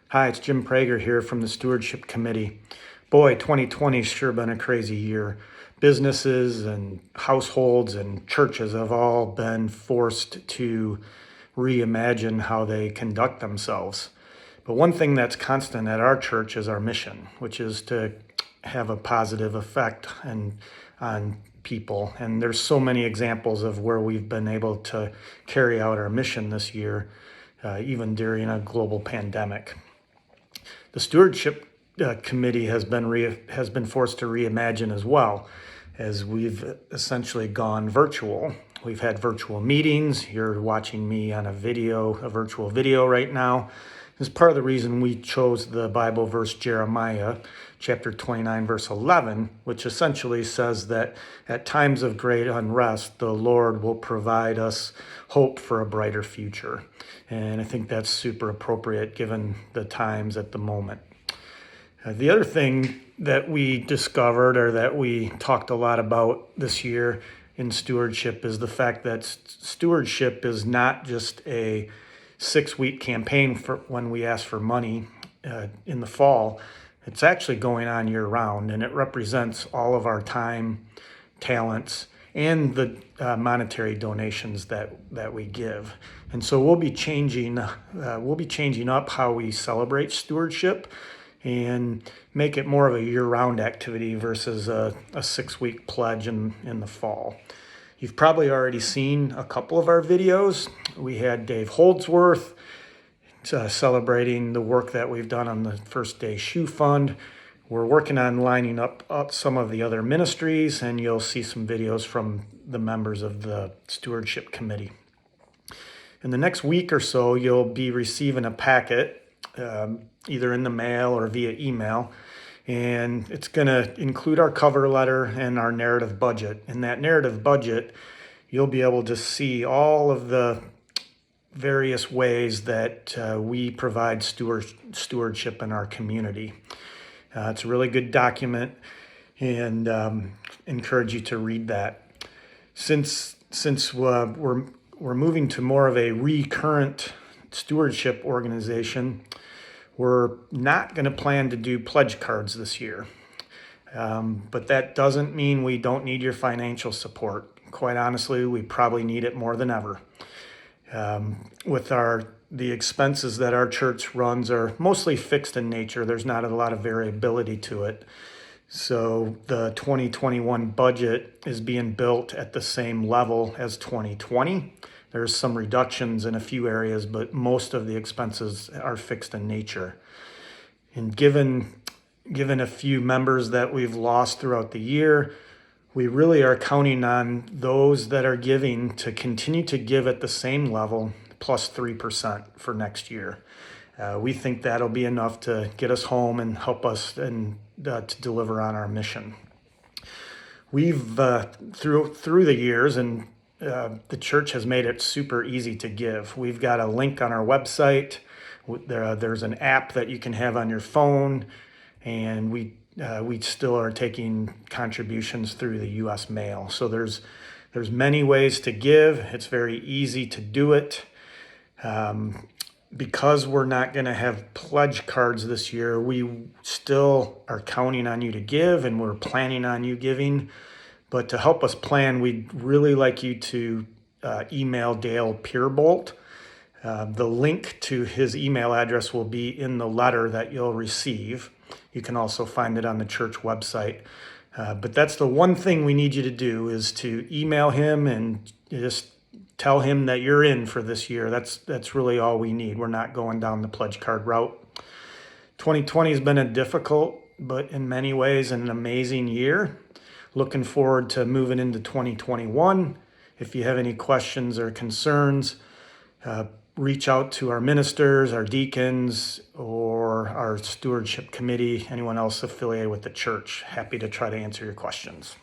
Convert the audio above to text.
Hi, it's Jim Prager here from the Stewardship Committee. Boy, 2020's sure been a crazy year. Businesses and households and churches have all been forced to reimagine how they conduct themselves. But one thing that's constant at our church is our mission, which is to have a positive effect on people. And there's so many examples of where we've been able to carry out our mission this year, even during a global pandemic. The Stewardship Committee has been forced to reimagine as well, as we've essentially gone virtual. We've had virtual meetings. You're watching me on a virtual video right now. It's part of the reason we chose the Bible verse Jeremiah chapter 29 verse 11, which essentially says that at times of great unrest, the Lord will provide us hope for a brighter future. And I think that's super appropriate given the times at the moment. The other thing that we discovered, or that we talked a lot about this year in stewardship, is the fact that stewardship is not just a 6-week campaign for when we ask for money in the fall. It's actually going on year round, and it represents all of our time, talents, and the monetary donations that we give. And so we'll be changing up how we celebrate stewardship and make it more of a year-round activity versus a 6-week pledge in the fall. You've probably already seen a couple of our videos. We had Dave Holdsworth celebrating the work that we've done on the First Day Shoe Fund. We're working on lining up some of the other ministries, and you'll see some videos from the members of the Stewardship Committee. In the next week or so, you'll be receiving a packet, either in the mail or via email, and it's going to include our cover letter and our narrative budget. In that narrative budget, you'll be able to see all of the various ways that we provide stewardship in our community. It's a really good document, and encourage you to read that. Since we're moving to more of a recurrent stewardship organization, we're not going to plan to do pledge cards this year. But that doesn't mean we don't need your financial support. Quite honestly, we probably need it more than ever. With the expenses that our church runs are mostly fixed in nature. There's not a lot of variability to it. So the 2021 budget is being built at the same level as 2020. There's some reductions in a few areas, but most of the expenses are fixed in nature. And given a few members that we've lost throughout the year, we really are counting on those that are giving to continue to give at the same level, plus 3% for next year. We think that'll be enough to get us home and help us to deliver on our mission. We've through the years, and the church has made it super easy to give. We've got a link on our website. There's an app that you can have on your phone, and we still are taking contributions through the U.S. mail. So there's many ways to give. It's very easy to do it. Because we're not going to have pledge cards this year, we still are counting on you to give, and we're planning on you giving. But to help us plan, we'd really like you to email Dale Peerbolt. The link to his email address will be in the letter that you'll receive. You can also find it on the church website. But that's the one thing we need you to do, is to email him and just tell him that you're in for this year. That's really all we need. We're not going down the pledge card route. 2020 has been a difficult, but in many ways an amazing year. Looking forward to moving into 2021. If you have any questions or concerns, reach out to our ministers, our deacons, or our stewardship committee, anyone else affiliated with the church. Happy to try to answer your questions.